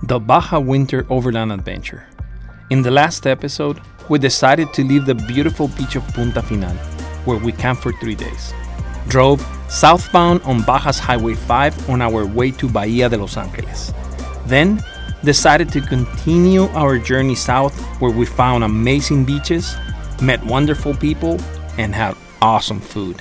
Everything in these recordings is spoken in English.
the Baja Winter Overland Adventure. In the last episode, we decided to leave the beautiful beach of Punta Final, where we camped for 3 days. Drove southbound on Baja's Highway 5 on our way to Bahia de Los Angeles. Then, decided to continue our journey south, where we found amazing beaches, met wonderful people, and had awesome food.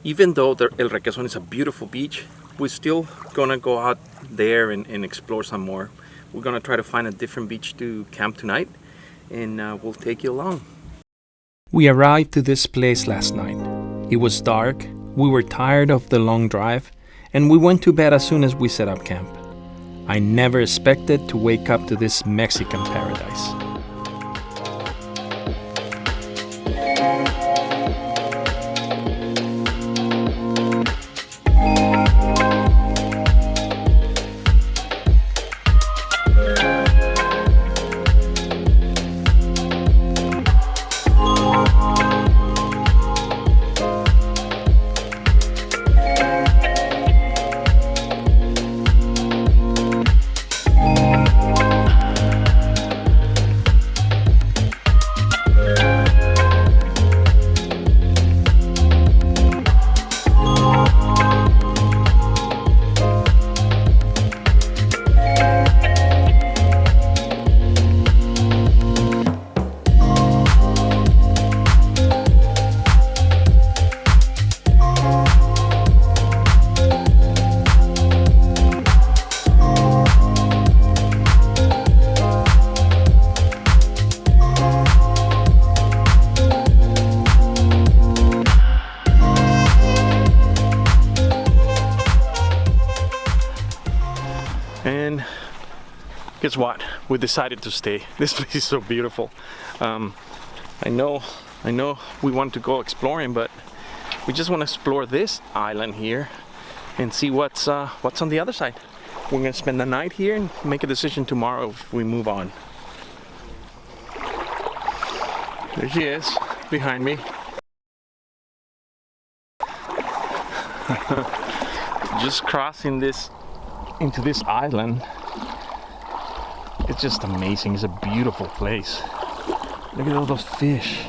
Even though El Requesón is a beautiful beach, we're still gonna go out there and explore some more. We're gonna try to find a different beach to camp tonight, and we'll take you along. We arrived to this place last night. It was dark, we were tired of the long drive, and we went to bed as soon as we set up camp. I never expected to wake up to this Mexican paradise. And guess what? We decided to stay. This place is so beautiful. I know we want to go exploring, but we just want to explore this island here and see what's on the other side. We're gonna spend the night here and make a decision tomorrow if we move on. There she is, behind me. Just crossing into this island. It's just amazing. It's a beautiful place. Look at all those fish.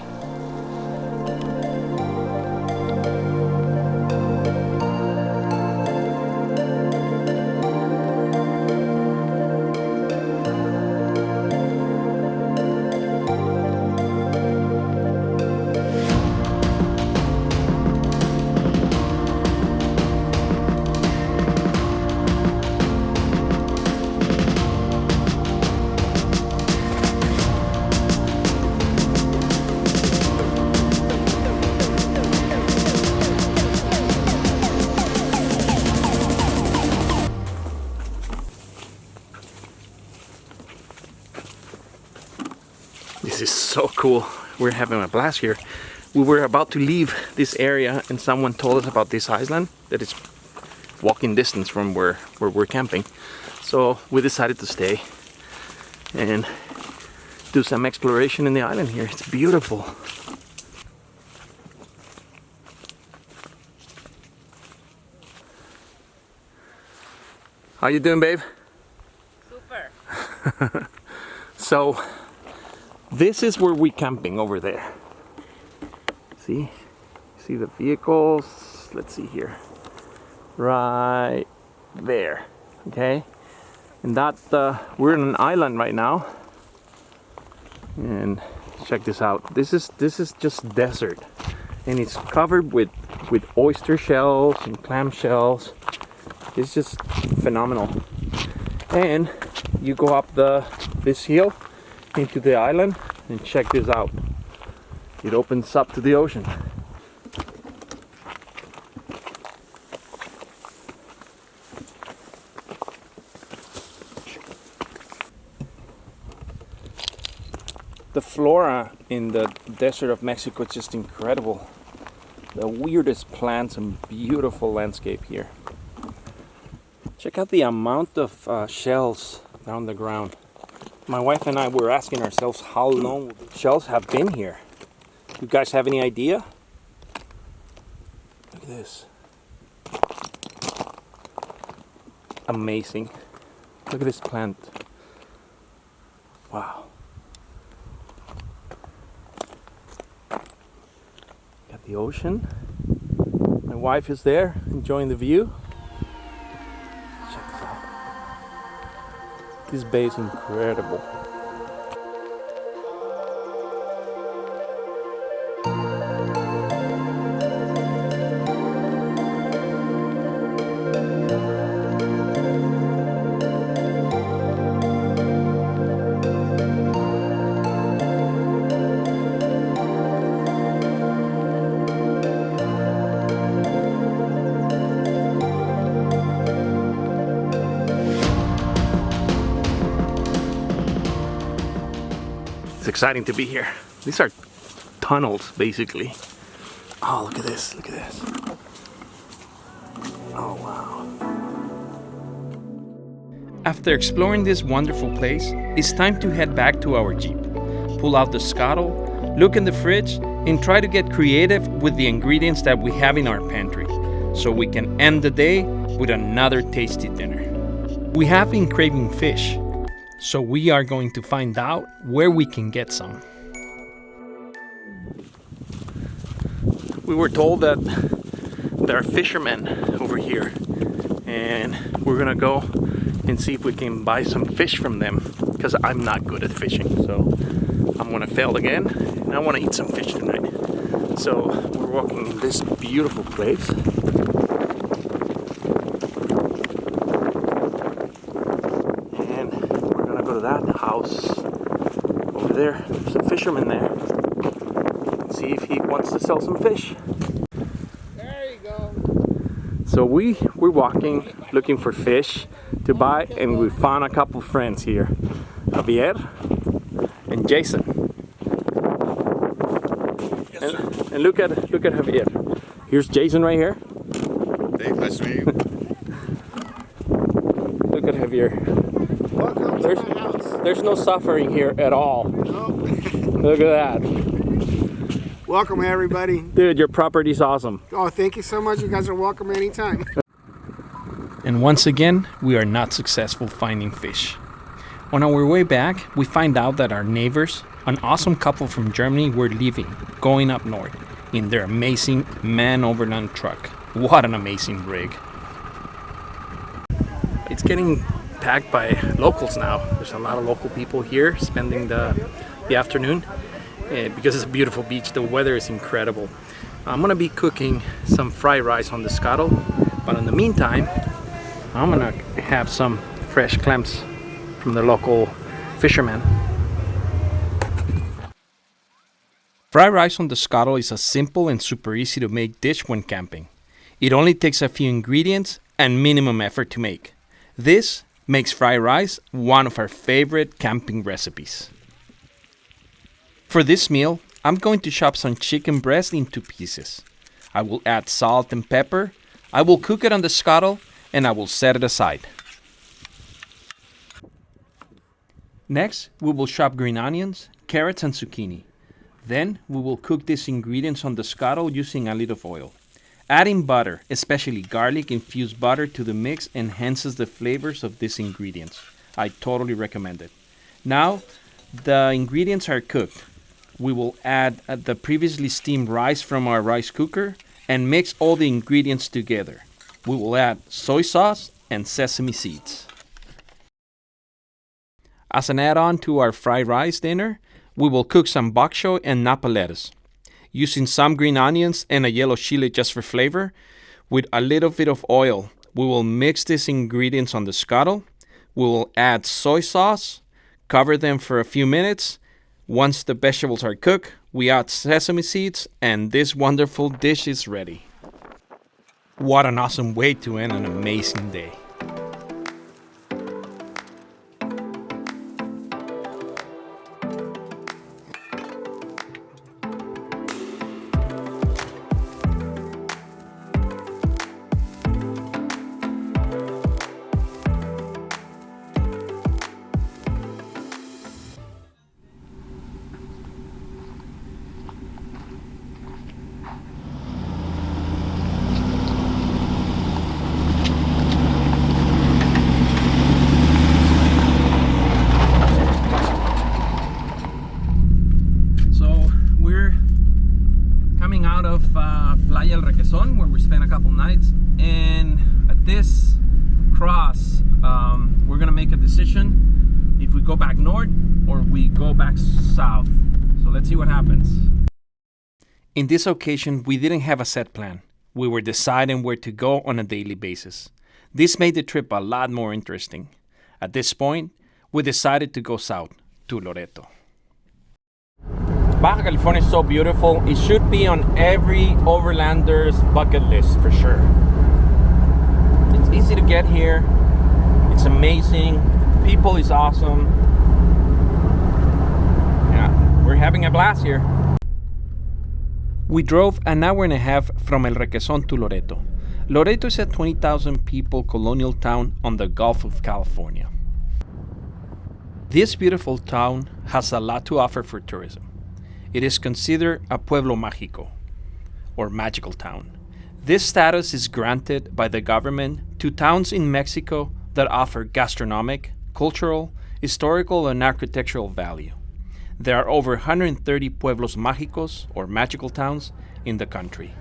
This is so cool. We're having a blast here. We were about to leave this area and someone told us about this island that it's walking distance from where we're camping. So we decided to stay and do some exploration in the island here. It's beautiful. How you doing, babe? Super. So this is where we're camping over there. See the vehicles? Let's see here. Right there. Okay? And that we're in an island right now. And check this out. This is just desert. And it's covered with oyster shells and clam shells. It's just phenomenal. And you go up this hill into the island and check this out. It opens up to the ocean. The flora in the desert of Mexico is just incredible. The weirdest plants and beautiful landscape here. Check out the amount of shells on the ground. My wife and I were asking ourselves how long the shells have been here. You guys have any idea? Look at this. Amazing. Look at this plant. Wow. Got the ocean. My wife is there enjoying the view. Check this out. This bay is incredible. It's exciting to be here. These are tunnels, basically. Oh, look at this, look at this. Oh, wow. After exploring this wonderful place, it's time to head back to our Jeep. Pull out the scuttle, look in the fridge, and try to get creative with the ingredients that we have in our pantry, so we can end the day with another tasty dinner. We have been craving fish, so we are going to find out where we can get some. We were told that there are fishermen over here, and we're gonna go and see if we can buy some fish from them, because I'm not good at fishing, so I'm gonna fail again, and I wanna eat some fish tonight. So we're walking in this beautiful place. Go to that house over there. There's a fisherman there. Let's see if he wants to sell some fish. There you go. So we're walking looking for fish to buy, and we found a couple friends here, Javier and Jason. Yes, and look at Javier. Here's Jason right here. Hey, nice to meet you. Look at Javier. Welcome to my house. There's no suffering here at all. No. Look at that. Welcome, everybody. Dude, your property's awesome. Oh, thank you so much. You guys are welcome anytime. And once again, we are not successful finding fish. On our way back, we find out that our neighbors, an awesome couple from Germany, were leaving, going up north, in their amazing MAN Overland truck. What an amazing rig. It's getting packed by locals now. There's a lot of local people here spending the afternoon because it's a beautiful beach. The weather is incredible. I'm gonna be cooking some fried rice on the scuttle, but in the meantime, I'm gonna have some fresh clams from the local fishermen. Fried rice on the scuttle is a simple and super easy to make dish when camping. It only takes a few ingredients and minimum effort to make. This makes fried rice one of our favorite camping recipes. For this meal, I'm going to chop some chicken breast into pieces. I will add salt and pepper. I will cook it on the scuttle, and I will set it aside. Next, we will chop green onions, carrots, and zucchini. Then, we will cook these ingredients on the scuttle using a little oil. Adding butter, especially garlic-infused butter, to the mix enhances the flavors of these ingredients. I totally recommend it. Now, the ingredients are cooked. We will add the previously steamed rice from our rice cooker and mix all the ingredients together. We will add soy sauce and sesame seeds. As an add-on to our fried rice dinner, we will cook some bok choy and napa lettuce. Using some green onions and a yellow chili just for flavor, with a little bit of oil, we will mix these ingredients on the scuttle. We will add soy sauce, cover them for a few minutes. Once the vegetables are cooked, we add sesame seeds, and this wonderful dish is ready. What an awesome way to end an amazing day. back south. So let's see what happens. In this occasion, we didn't have a set plan. We were deciding where to go on a daily basis. This made the trip a lot more interesting. At this point, we decided to go south to Loreto. Baja California is so beautiful. It should be on every overlander's bucket list for sure. It's easy to get here. It's amazing. People is awesome. Yeah, we're having a blast here. We drove an hour and a half from El Requesón to Loreto. Loreto is a 20,000 people colonial town on the Gulf of California. This beautiful town has a lot to offer for tourism. It is considered a pueblo mágico, or magical town. This status is granted by the government to towns in Mexico that offer gastronomic, cultural, historical, and architectural value. There are over 130 pueblos mágicos, or magical towns, in the country.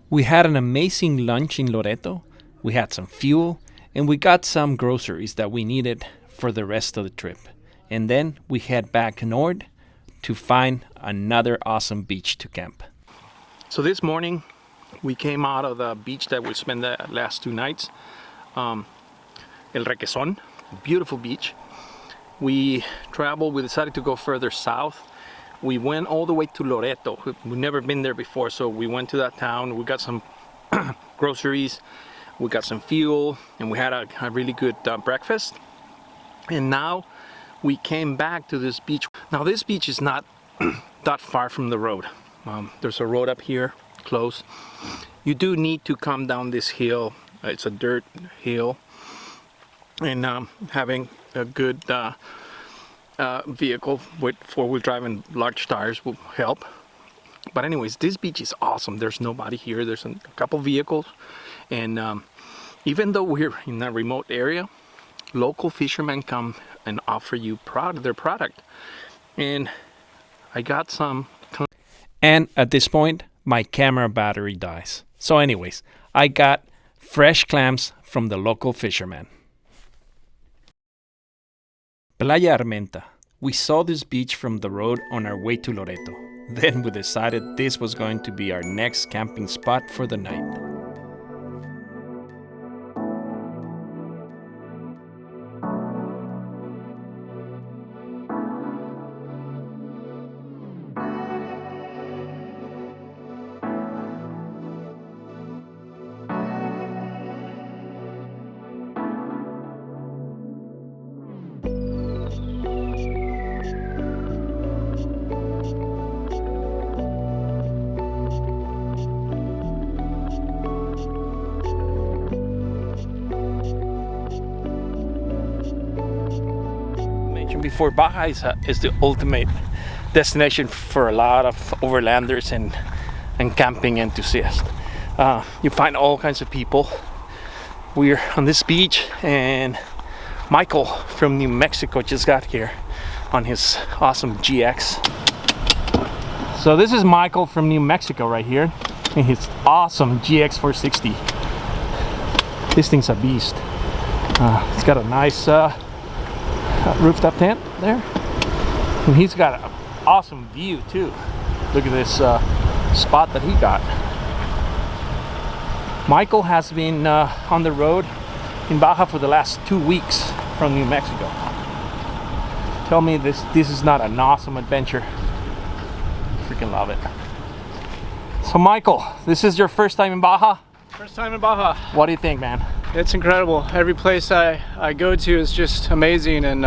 We had an amazing lunch in Loreto. We had some fuel, and we got some groceries that we needed for the rest of the trip. And then we head back north to find another awesome beach to camp. So this morning we came out of the beach that we spent the last 2 nights, El Requesón, beautiful beach. We decided to go further south. We went all the way to Loreto. We've never been there before, so we went to that town. We got some groceries, we got some fuel, and we had a really good breakfast. And now we came back to this beach. Now this beach is not that far from the road. There's a road up here, close. You do need to come down this hill. It's a dirt hill. And having a good vehicle with 4-wheel drive and large tires will help. But anyways, this beach is awesome. There's nobody here. There's a couple vehicles. And even though we're in a remote area, local fishermen come and offer you their product. And I got some. And at this point, my camera battery dies. So anyways, I got fresh clams from the local fisherman. Playa Armenta. We saw this beach from the road on our way to Loreto. Then we decided this was going to be our next camping spot for the night. Before, Baja is the ultimate destination for a lot of overlanders and camping enthusiasts. You find all kinds of people. We're on this beach, and Michael from New Mexico just got here on his awesome GX. So this is Michael from New Mexico right here in his awesome GX 460. This thing's a beast. It's got a nice rooftop tent there, and he's got an awesome view too. Look at this spot that he got. Michael has been on the road in Baja for the last 2 weeks from New Mexico. Tell me this is not an awesome adventure. Freaking love it. So Michael, this is your first time in Baja? First time in Baja. What do you think, man? It's incredible. Every place I go to is just amazing, and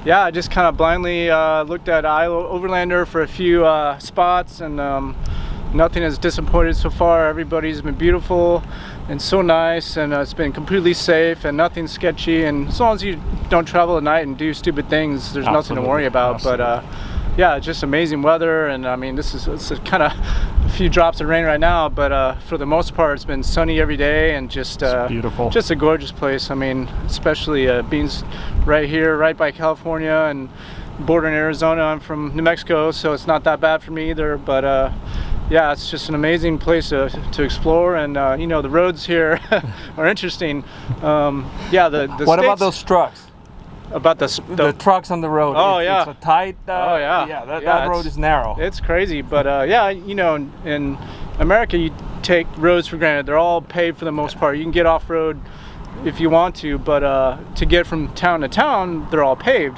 yeah, I just kind of blindly looked at Overlander for a few spots, and nothing has disappointed so far. Everybody's been beautiful and so nice, and it's been completely safe and nothing sketchy, and as long as you don't travel at night and do stupid things, there's nothing to worry about. Absolutely. But yeah, just amazing weather, and I mean, it's kind of a few drops of rain right now, but for the most part it's been sunny every day, and just beautiful, just a gorgeous place. I mean, especially being right here, right by California and bordering Arizona. I'm from New Mexico, so it's not that bad for me either, but yeah, it's just an amazing place to explore, and you know, the roads here are interesting. Yeah, the what about those trucks? about the trucks on the road. Oh, It's a tight. Oh, yeah. Yeah, that Yeah, road is narrow. It's crazy, but yeah, you know, in America, you take roads for granted. They're all paved for the most part. You can get off road if you want to, but to get from town to town, they're all paved.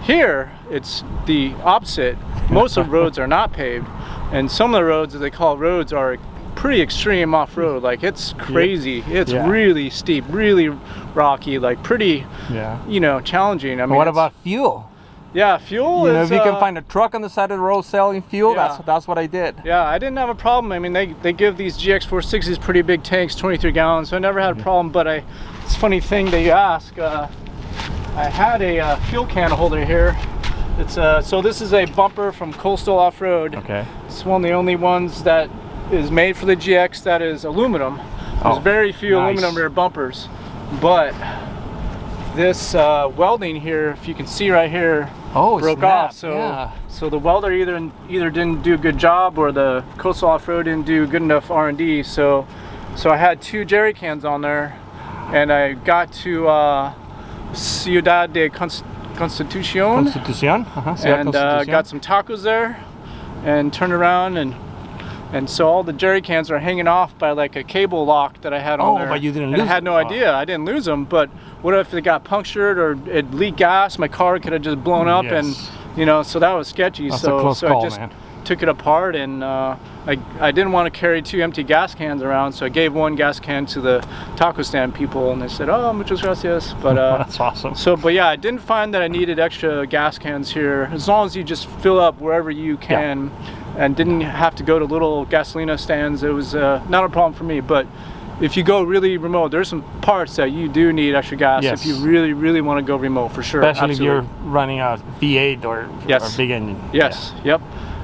Here, it's the opposite. Most of the roads are not paved, and some of the roads that they call roads are pretty extreme off-road. Like, it's crazy. It's really steep, really rocky, like pretty, you know, challenging. I mean, what about fuel? Yeah, fuel You know, is, if you can find a truck on the side of the road selling fuel, that's what I did. Yeah, I didn't have a problem. I mean, they give these GX460s pretty big tanks, 23 gallons, so I never had a problem. But it's a funny thing that you ask. I had a fuel can holder here. It's so this is a bumper from Coastal Off-Road. Okay. It's one of the only ones that is made for the GX that is aluminum. There's very few aluminum rear bumpers, but this welding here, if you can see right here, broke off. So so the welder either didn't do a good job, or the Coastal Off-Road didn't do good enough R&D. So I had 2 jerry cans on there, and I got to Ciudad de Constitucion, and got some tacos there, and turned around, and so all the jerry cans are hanging off by like a cable lock that I had on there. But you didn't lose them. I had no idea. I didn't lose them, but what if they got punctured or it leaked gas? My car could have just blown up, and you know, so that was sketchy. That's so a close call, I just man. took it apart, and I didn't want to carry 2 empty gas cans around, so I gave 1 gas can to the taco stand people, and they said, "Oh, muchas gracias." But that's awesome. So, but yeah, I didn't find that I needed extra gas cans here, as long as you just fill up wherever you can, and didn't have to go to little gasolina stands. It was not a problem for me. But if you go really remote, there's some parts that you do need extra gas if you really, really want to go remote, for sure. Especially if you're running a V8 or a big engine. Yes. Yep.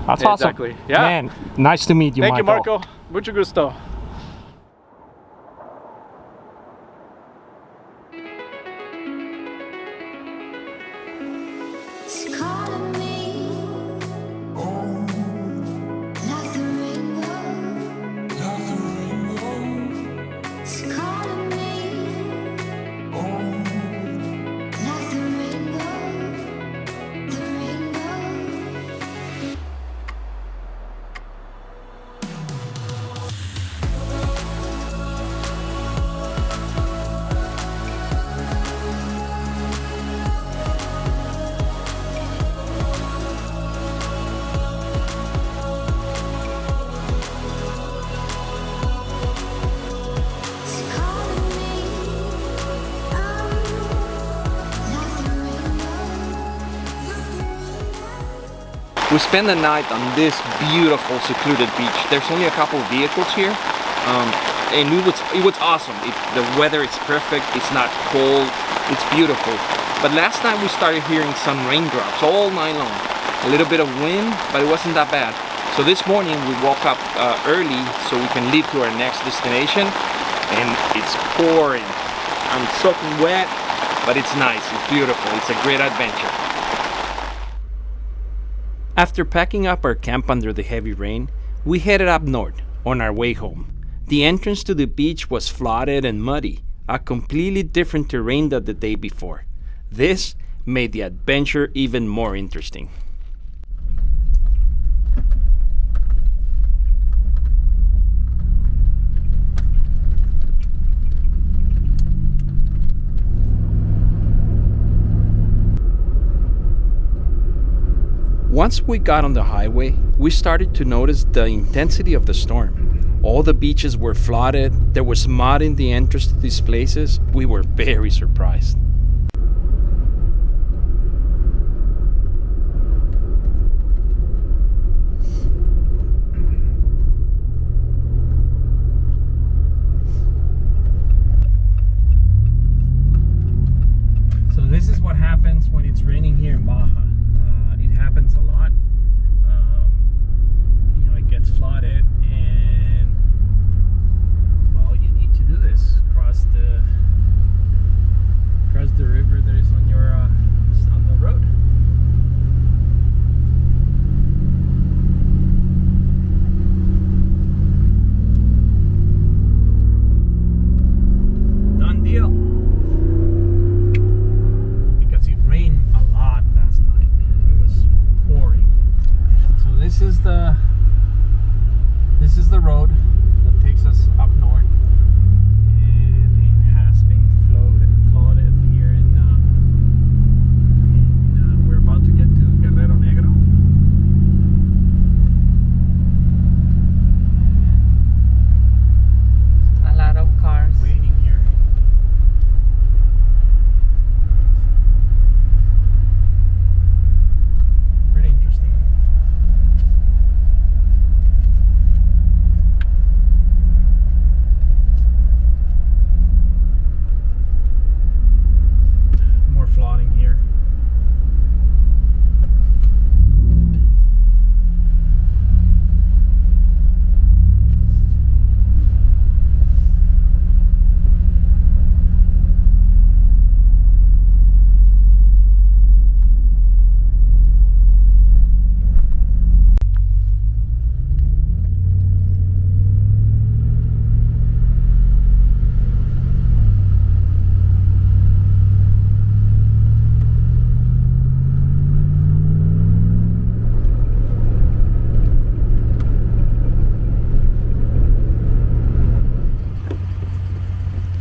That's exactly. awesome. Yeah. Man, nice to meet you, Thank Michael. you, Marco. Mucho gusto. We spent the night on this beautiful secluded beach. There's only a couple vehicles here, and it was awesome. The weather is perfect. It's not cold. It's beautiful. But last night we started hearing some raindrops all night long. A little bit of wind, but it wasn't that bad. So this morning we woke up early so we can leave to our next destination, and it's pouring. I'm soaking wet, but it's nice. It's beautiful. It's a great adventure. After packing up our camp under the heavy rain, we headed up north on our way home. The entrance to the beach was flooded and muddy, a completely different terrain than the day before. This made the adventure even more interesting. Once we got on the highway, we started to notice the intensity of the storm. All the beaches were flooded, there was mud in the entrance to these places. We were very surprised. So this is what happens when it's raining here in Baja. It happens a lot. You know, it gets flooded, and well, you need to do this. Cross the river that is on your on the road. Done deal. Because it rains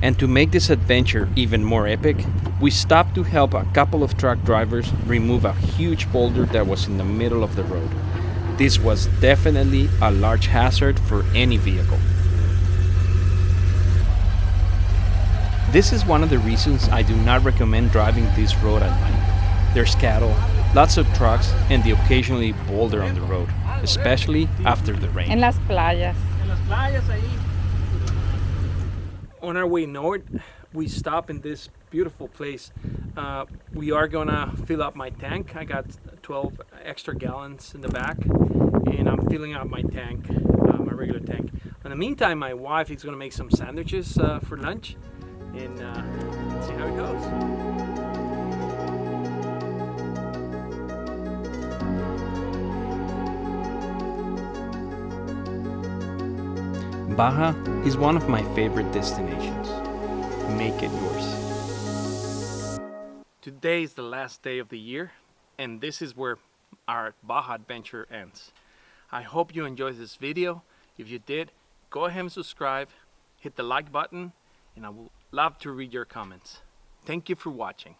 And to make this adventure even more epic, we stopped to help a couple of truck drivers remove a huge boulder that was in the middle of the road. This was definitely a large hazard for any vehicle. This is one of the reasons I do not recommend driving this road at night. There's cattle, lots of trucks, and the occasionally boulder on the road, especially after the rain. En las playas. On our way north, we stop in this beautiful place. We are gonna fill up my tank. I got 12 extra gallons in the back, and I'm filling up my tank, my regular tank. In the meantime, my wife is gonna make some sandwiches for lunch, and let's see how it goes. Baja is one of my favorite destinations. Make it yours. Today is the last day of the year, and this is where our Baja adventure ends. I hope you enjoyed this video. If you did, go ahead and subscribe, hit the like button, and I would love to read your comments. Thank you for watching.